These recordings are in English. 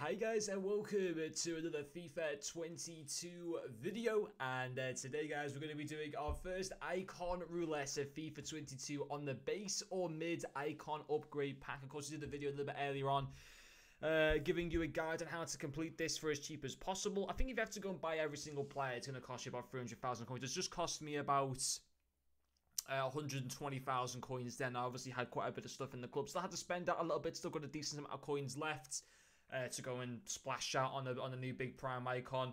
Hi guys and welcome to another FIFA 22 video, and today guys we're going to be doing our first icon roulette of FIFA 22 on the base or mid icon upgrade pack. Of course we did the video a little bit earlier on giving you a guide on how to complete this for as cheap as possible. I think if you have to go and buy every single player, it's going to cost you about 300,000 coins. It's just cost me about 120,000 coins then. I obviously had quite a bit of stuff in the club, so I had to spend out a little bit. Still got a decent amount of coins left to go and splash out on a new big prime icon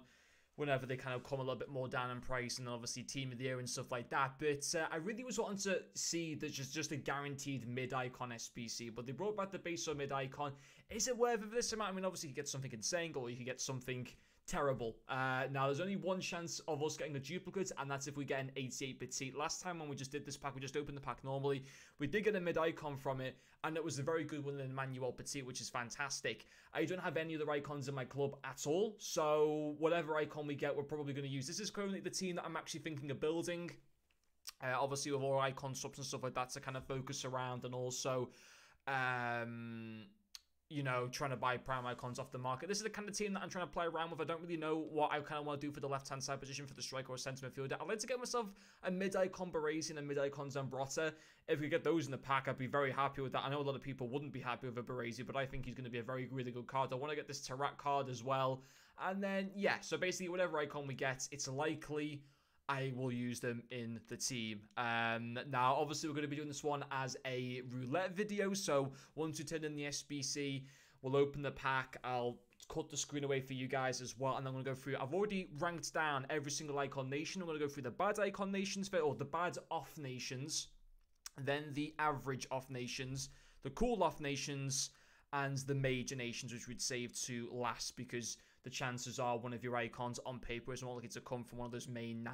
whenever they kind of come a little bit more down in price, and obviously team of the year and stuff like that. But I really was wanting to see that just a guaranteed mid icon SBC, but they brought back the base or mid icon. Is it worth it for this amount? I mean, obviously you get something insane, or you can get something terrible. Now there's only one chance of us getting a duplicate, and that's if we get an 88 petite. Last time when we just did this pack, we just opened the pack normally. We did get a mid icon from it, and it was a very good one in Emmanuel Petit, which is fantastic. I don't have any other icons in my club at all, so whatever icon we get, we're probably going to use. This is currently the team that I'm actually thinking of building. Obviously with all icon swaps and stuff like that to kind of focus around, and also you know, trying to buy prime icons off the market. This is the kind of team that I'm trying to play around with. I don't really know what I kind of want to do for the left-hand side position for the striker or centre midfielder. I'd like to get myself a mid-icon Baresi and a mid-icon Zambrotta. If we get those in the pack, I'd be very happy with that. I know a lot of people wouldn't be happy with a Baresi, but I think he's going to be a really good card. I want to get this Tarak card as well. And then, yeah, so basically whatever icon we get, it's likely I will use them in the team. Now, obviously, we're going to be doing this one as a roulette video. So once we turn in the SBC, we'll open the pack. I'll cut the screen away for you guys as well. And I'm going to go through. I've already ranked down every single icon nation. I'm going to go through the bad icon nations, or the bad off nations, then the average off nations, the cool off nations, and the major nations, which we'd save to last, because the chances are one of your icons on paper is more likely to come from one of those main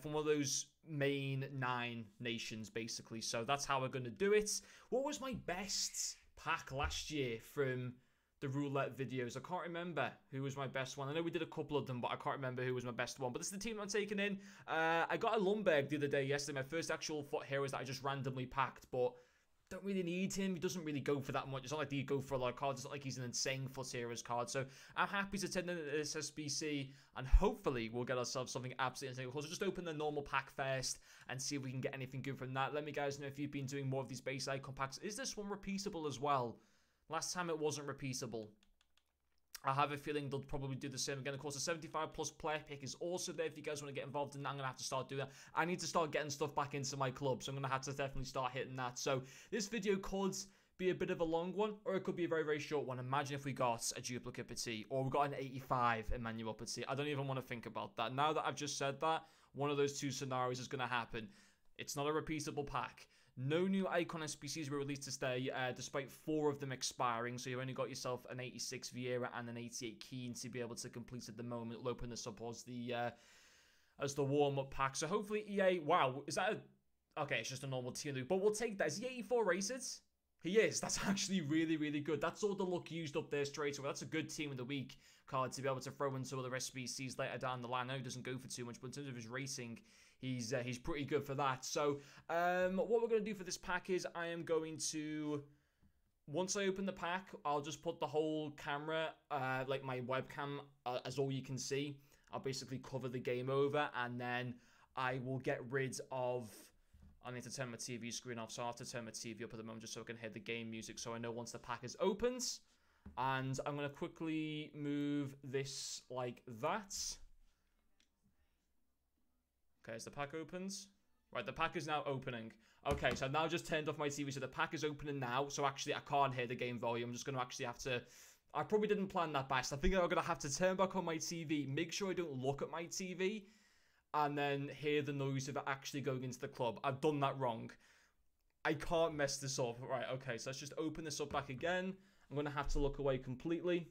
from one of those main 9 nations, basically. So that's how we're going to do it. What was my best pack last year from the roulette videos? I can't remember who was my best one. I know we did a couple of them, but I can't remember who was my best one. But this is the team I'm taking in. I got a Lundberg the other day, yesterday. My first actual FUT heroes that I just randomly packed, but don't really need him. He doesn't really go for that much. It's not like he go for a lot of cards. It's not like he's an insane FUT heroes card. So I'm happy to turn into this SBC, and hopefully we'll get ourselves something absolutely insane. Of course, we'll just open the normal pack first and see if we can get anything good from that. Let me guys know if you've been doing more of these base icon packs. Is this one repeatable as well? Last time it wasn't repeatable. I have a feeling they'll probably do the same again. Of course, the 75 plus player pick is also there if you guys want to get involved in that. I'm going to have to start doing that. I need to start getting stuff back into my club, so I'm going to have to definitely start hitting that. So this video could be a bit of a long one, or it could be a very short one. Imagine if we got a duplicate Petit, or we got an 85 Emmanuel Petit. I don't even want to think about that. Now that I've just said that, one of those two scenarios is going to happen. It's not a repeatable pack. No new icon SBCs were released today, despite 4 of them expiring. So you've only got yourself an 86 Vieira and an 88 Keane to be able to complete at the moment. We'll open this up as the warm-up pack. So hopefully EA... Wow, is that a... Okay, it's just a normal team, but we'll take that. Is he 84 rated? He is. That's actually really good. That's all the luck used up there straight away. That's a good team of the week card to be able to throw into other SBCs later down the line. I know he doesn't go for too much, but in terms of his racing, he's pretty good for that. So what we're going to do for this pack is I am going to... Once I open the pack, I'll just put the whole camera, like my webcam, as all you can see. I'll basically cover the game over, and then I will get rid of... I need to turn my TV screen off, so I'll have to turn my TV up at the moment just so I can hear the game music, so I know once the pack is opened. And I'm going to quickly move this like that. Okay, as the pack opens. Right, the pack is now opening. Okay, so I've now just turned off my TV, so the pack is opening now. So actually, I can't hear the game volume. I'm just going to actually have to... I probably didn't plan that best. I think I'm going to have to turn back on my TV, make sure I don't look at my TV, and then hear the noise of it actually going into the club. I've done that wrong. I can't mess this up. Right, okay, so let's just open this up back again. I'm going to have to look away completely.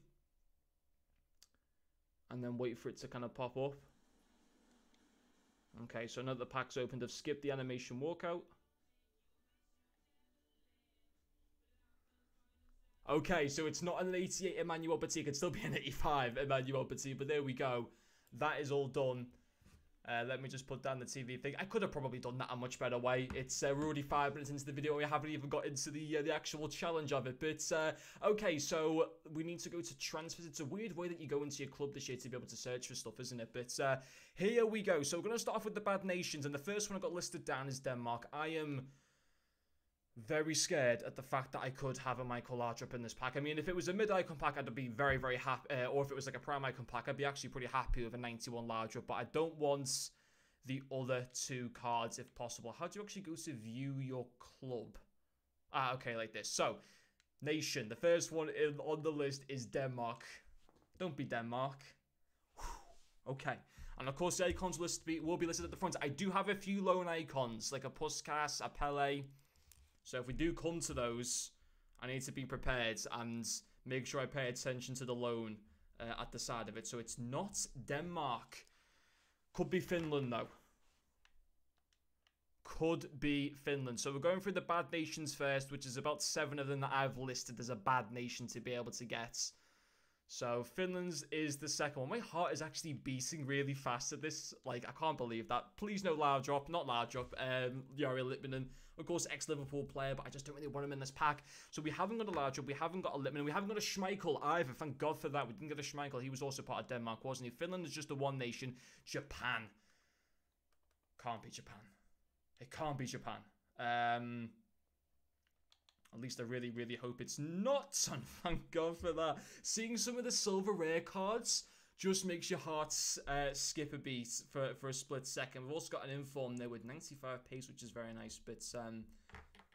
And then wait for it to kind of pop up. Okay, so now that the pack's opened, I've skipped the animation walkout. Okay, so it's not an 88 Emmanuel Petit. It could still be an 85 Emmanuel Petit, but there we go. That is all done. Let me just put down the TV thing. I could have probably done that a much better way. It's we're already 5 minutes into the video. We haven't even got into the actual challenge of it. But okay, so we need to go to transfers. It's a weird way that you go into your club this year to be able to search for stuff, isn't it? But here we go. So we're going to start off with the bad nations. And the first one I got listed down is Denmark. I am very scared at the fact that I could have a Michael Laudrup in this pack. I mean, if it was a mid-icon pack, I'd be very, very happy. Or if it was like a prime icon pack, I'd be actually pretty happy with a 91 Laudrup. But I don't want the other 2 cards if possible. How do you actually go to view your club? Okay, like this. So, nation. The first one on the list is Denmark. Don't be Denmark. Whew. Okay. And of course, the icons will be listed at the front. I do have a few loan icons, like a Puskas, a Pele. So if we do come to those, I need to be prepared and make sure I pay attention to the loan at the side of it. So it's not Denmark. Could be Finland, though. Could be Finland. So we're going through the bad nations first, which is about 7 of them that I've listed as a bad nation to be able to get. So Finland's is the second one. My heart is actually beating really fast at this. Like, I can't believe that. Please no Laudrup. Not Laudrup. Jari Litmanen. Of course, ex-Liverpool player, but I just don't really want him in this pack. So we haven't got a Laudrup. We haven't got a Litmanen. We haven't got a Schmeichel either. Thank God for that. We didn't get a Schmeichel. He was also part of Denmark, wasn't he? Finland is just a one nation. Japan. Can't be Japan. It can't be Japan. At least I really, really hope it's not. And thank God for that. Seeing some of the silver rare cards just makes your heart skip a beat for a split second. We've also got an inform there with 95 pace, which is very nice. But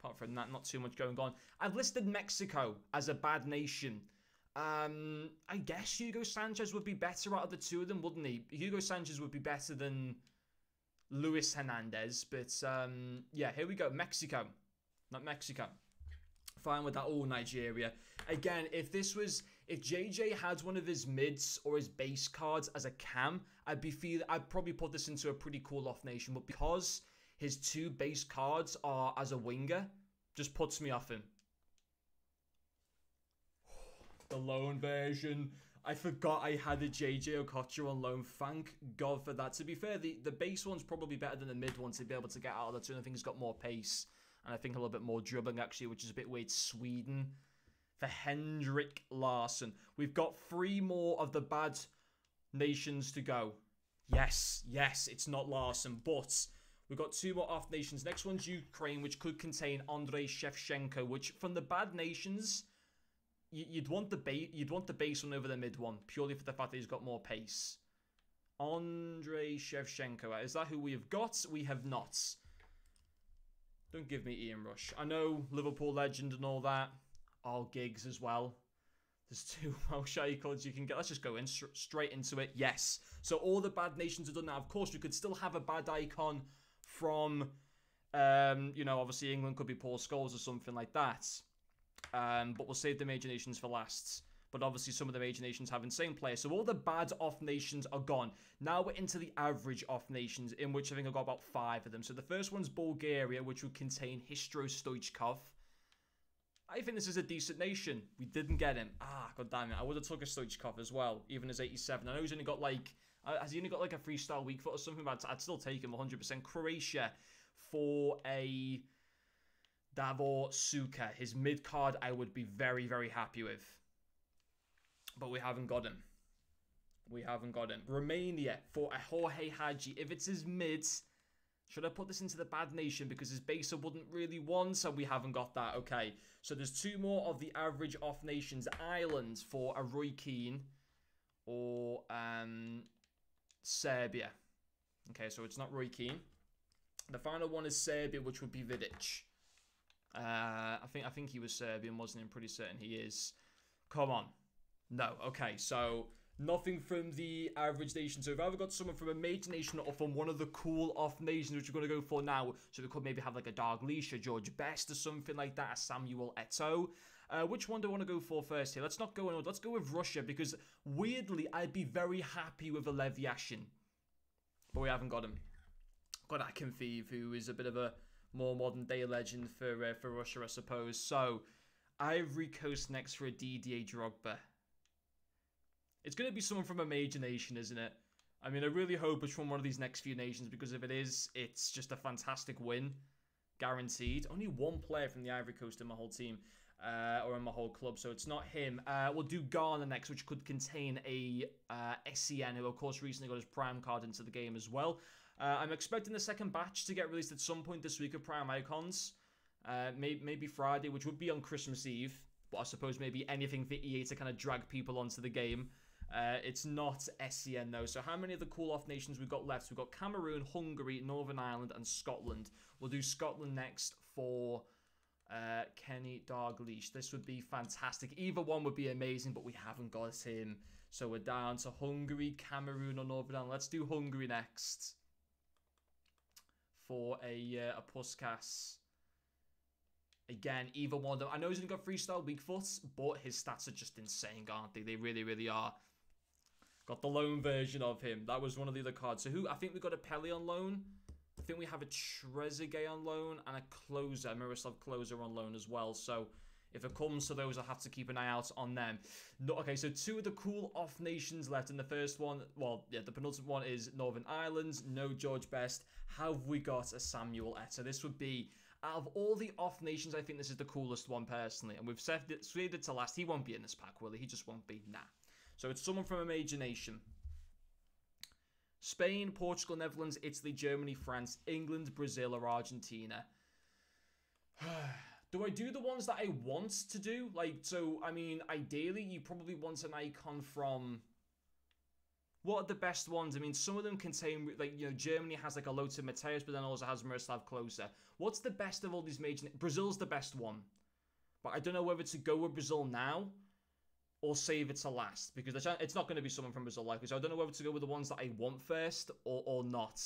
apart from that, not too much going on. I've listed Mexico as a bad nation. I guess Hugo Sanchez would be better out of the 2 of them, wouldn't he? Hugo Sanchez would be better than Luis Hernandez. But yeah, here we go. Mexico. Not Mexico. Fine with that. Oh, Nigeria. Again, if JJ had one of his mids or his base cards as a cam, I'd probably put this into a pretty cool off nation. But because his 2 base cards are as a winger, just puts me off him. The loan version. I forgot I had a JJ Okocha on loan. Thank God for that. To be fair, the base one's probably better than the mid one to be able to get out of the 2. I think he's got more pace. And I think a little bit more dribbling, actually, which is a bit weird. Sweden for Henrik Larsson. We've got 3 more of the bad nations to go. Yes, it's not Larsson, but we've got 2 more off nations. Next one's Ukraine, which could contain Andrei Shevchenko, which from the bad nations, you'd want the base one over the mid one, purely for the fact that he's got more pace. Andrei Shevchenko. Is that who we have got? We have not. Don't give me Ian Rush. I know Liverpool legend and all that. All gigs as well. There's 2 Welsh icons you can get. Let's just go in straight into it. Yes. So all the bad nations are done now. Of course, we could still have a bad icon from, obviously England could be Paul Scholes or something like that. But we'll save the major nations for last. But obviously some of the major nations have insane players. So all the bad off nations are gone. Now we're into the average off nations, in which I think I've got about 5 of them. So the first one's Bulgaria, which would contain Histro Stoichkov. I think this is a decent nation. We didn't get him. God damn it. I would have took a Stoichkov as well, even as 87. I know he's only got has he only got like a freestyle weak foot or something? But I'd still take him 100%. Croatia for a Davor Suker. His mid card I would be very, very happy with. But we haven't got him. Romania for a Jorge Hagi. If it's his mid, should I put this into the bad nation? Because his base I wouldn't really want, so we haven't got that. Okay, so there's 2 more of the average off nations. Ireland for a Roy Keane or Serbia. Okay, so it's not Roy Keane. The final one is Serbia, which would be Vidic. I think he was Serbian, wasn't he? I'm pretty certain he is. Come on. No, okay, so nothing from the average nation. So we've either got someone from a major nation or from one of the cool off nations, which we're going to go for now. So we could maybe have like a Dalglish, a George Best or something like that, a Samuel Eto'o. Which one do I want to go for first here? Let's not go in. Let's go with Russia, because weirdly, I'd be very happy with a Lev Yashin. But we haven't got him. Got Akinfeev, who is a bit of a more modern day legend for Russia, I suppose. So, Ivory Coast next for a Didier Drogba. It's going to be someone from a major nation, isn't it? I mean, I really hope it's from one of these next few nations, because if it is, it's just a fantastic win. Guaranteed. Only one player from the Ivory Coast in my whole team, or in my whole club, so it's not him. We'll do Ghana next, which could contain a SCN, who of course recently got his Prime card into the game as well. I'm expecting the second batch to get released at some point this week of Prime Icons. Maybe Friday, which would be on Christmas Eve, but I suppose maybe anything for EA to kind of drag people onto the game. It's not SCN though. So how many of the cool-off nations we've got left? We've got Cameroon, Hungary, Northern Ireland, and Scotland. We'll do Scotland next for Kenny Dalglish. This would be fantastic. Either one would be amazing, but we haven't got him. So we're down to Hungary, Cameroon, or Northern Ireland. Let's do Hungary next for a Puskas. Again, either one of them. I know he's only got freestyle weak foot, but his stats are just insane, aren't they? They really, really are. Got the loan version of him. That was one of the other cards. So who? I think we got a Pele on loan. I think we have a Trezeguet on loan and a Closer, Miroslav Closer on loan as well. So if it comes to those, I'll have to keep an eye out on them. No, okay, so two of the cool off nations left. And the first one, well, yeah, the penultimate one is Northern Ireland. No George Best. Have we got a Samuel Eto'o? This would be, out of all the off nations, I think this is the coolest one personally. And we've saved it to last. He won't be in this pack, will he? He just won't be. Nah. So it's someone from a major nation. Spain, Portugal, Netherlands, Italy, Germany, France, England, Brazil, or Argentina. Do I do the ones that I want to do? Like, so, I mean, ideally, you probably want an icon from... What are the best ones? I mean, some of them contain, like, you know, Germany has, like, a Lothar Matthäus, but then also has Miroslav Klose. What's the best of all these major... Brazil's the best one. But I don't know whether to go with Brazil now or save it to last, because it's not going to be someone from Brazil likely, so I don't know whether to go with the ones that I want first or not.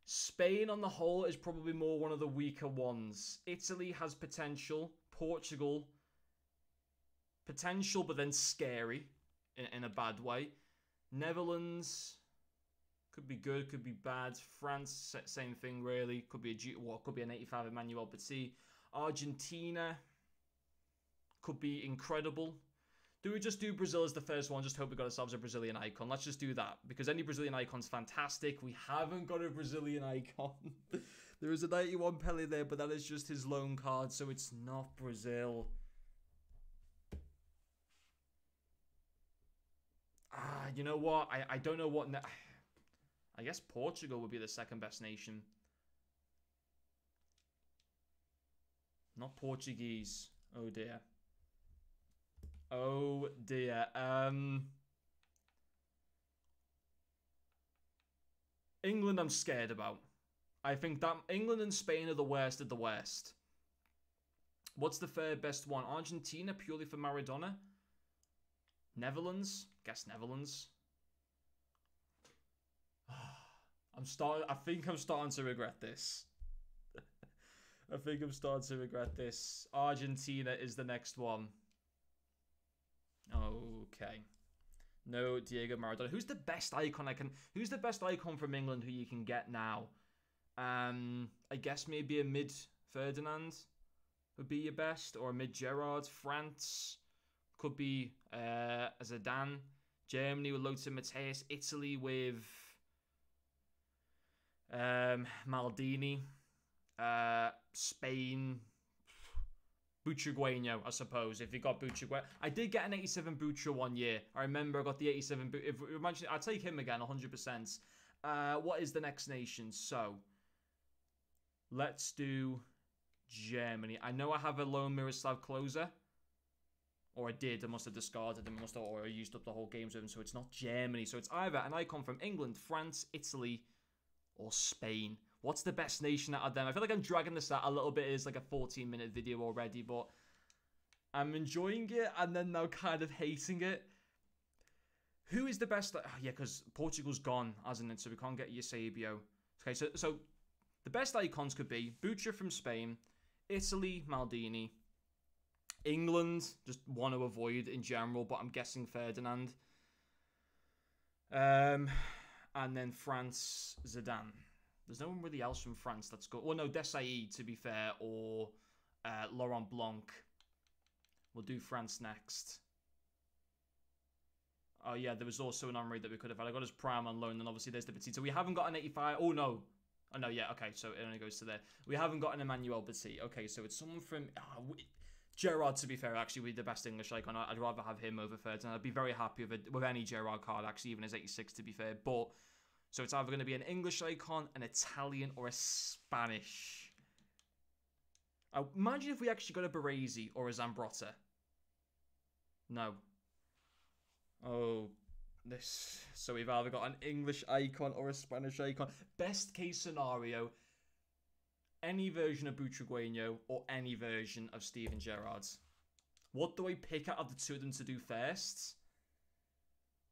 Spain on the whole is probably more one of the weaker ones. Italy has potential. Portugal, potential, but then scary in a bad way. Netherlands could be good, could be bad. France, same thing really. Could be could be an 85 Emmanuel Petit. Argentina could be incredible. Do we just do Brazil as the first one? Just hope we got ourselves a Brazilian icon. Let's just do that, because any Brazilian icon's fantastic. We haven't got a Brazilian icon. There is a 91 Pele there, but that is just his loan card, so it's not Brazil. You know what? I don't know what... I guess Portugal would be the second best nation. Not Portuguese. Oh, dear. Oh, dear. England I'm scared about. I think that England and Spain are the worst of the worst. What's the third best one? Argentina, purely for Maradona? Netherlands? Guess Netherlands. I think I'm starting to regret this. I think I'm starting to regret this. Argentina is the next one. Okay. No Diego Maradona. Who's the best icon Who's the best icon from England who you can get now? I guess maybe a mid Ferdinand would be your best, or a mid Gerrard. France could be Zidane. Germany with Lothar Matthäus. Italy with Maldini. Spain, Butragueño, I suppose, if you got Butragueño. I did get an 87 Butra one year. I remember I got the 87 Butra. If imagine, I'll take him again, 100%. What is the next nation? So, let's do Germany. I know I have a lone Miroslav Klose. Or I did. I must have discarded him. Or I used up the whole games with him. So it's not Germany. So it's either an icon from England, France, Italy, or Spain. What's the best nation out of them? I feel like I'm dragging this out a little bit. It's like a 14-minute video already, but I'm enjoying it and then now kind of hating it. Who is the best? Oh, yeah, because Portugal's gone, hasn't it? So we can't get Eusebio. Okay, so the best icons could be Butra from Spain, Italy, Maldini, England, just want to avoid in general, but I'm guessing Ferdinand. And then France, Zidane. There's no one really else from France that's good. Well, no, Desailly, to be fair, or Laurent Blanc. We'll do France next. Oh, yeah, there was also an Henry that we could have had. I got his prime on loan, and obviously there's the Petit. We haven't got an 85. Oh, no. Oh, no, yeah, okay, so it only goes to there. We haven't got an Emmanuel Petit. Okay, so it's someone from... Gerrard, to be fair, actually, would be the best English icon. I'd rather have him over Ferdinand. I'd be very happy with any Gerrard card, actually, even his 86, to be fair. But, so it's either going to be an English icon, an Italian, or a Spanish. Imagine if we actually got a Baresi or a Zambrotta. No. Oh, this. So we've either got an English icon or a Spanish icon. Best case scenario, any version of Butragueño or any version of Steven Gerrard. What do I pick out of the two of them to do first?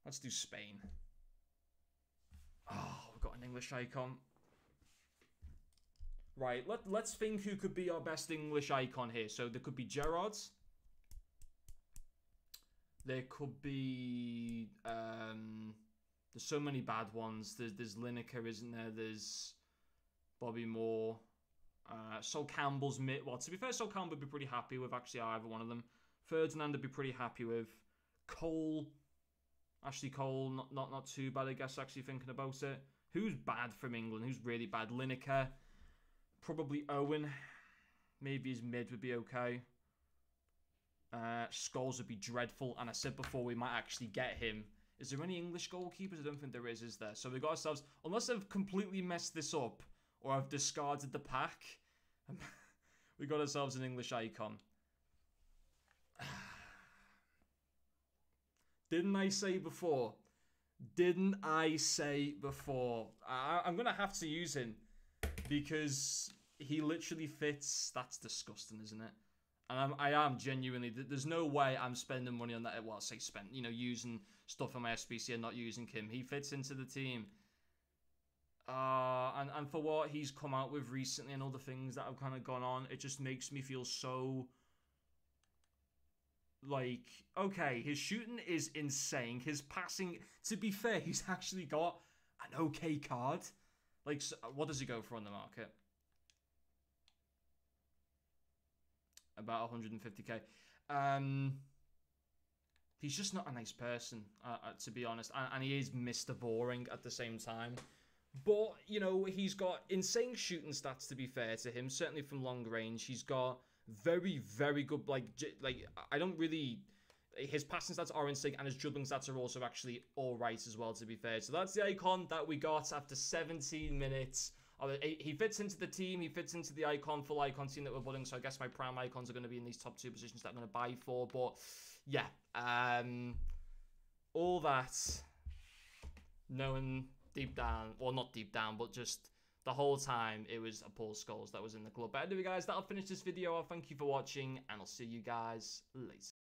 Let's do Spain. Oh, we've got an English icon. Right, let's think who could be our best English icon here. So there could be Gerrard. There could be... there's so many bad ones. There's Lineker, isn't there? There's Bobby Moore. Sol Campbell's mid. Well, to be fair, Sol Campbell would be pretty happy with actually either one of them. Ferdinand would be pretty happy with. Cole. Ashley Cole, not too bad, I guess, actually thinking about it. Who's bad from England? Who's really bad? Lineker. Probably Owen. Maybe his mid would be okay. Scholes would be dreadful. And I said before, we might actually get him. Is there any English goalkeepers? I don't think there is there? So we got ourselves... Unless I've completely messed this up, or I've discarded the pack, we got ourselves an English icon. Didn't I say before? Didn't I say before? I'm going to have to use him because he literally fits. That's disgusting, isn't it? And I am genuinely... There's no way I'm spending money on that. Well, I say spend, you know, using stuff on my SBC and not using Kim. He fits into the team. And for what he's come out with recently and all the things that have kind of gone on, it just makes me feel so... Like, okay, his shooting is insane. His passing, to be fair, he's actually got an okay card. Like, so, what does he go for on the market? About 150k. He's just not a nice person, to be honest. And he is Mr. Boring at the same time. But, you know, he's got insane shooting stats, to be fair to him. Certainly from long range. He's got very, very good, like I don't really... His passing stats are insane, and his dribbling stats are also actually alright as well, to be fair. So that's the icon that we got after 17 minutes. He fits into the team. He fits into the full icon team that we're building. So I guess my prime icons are going to be in these top two positions that I'm going to buy for. But, yeah. All that, knowing deep down, well, not deep down, but just the whole time, it was a Paul Scholes that was in the club. But anyway, guys, that'll finish this video. Thank you for watching, and I'll see you guys later.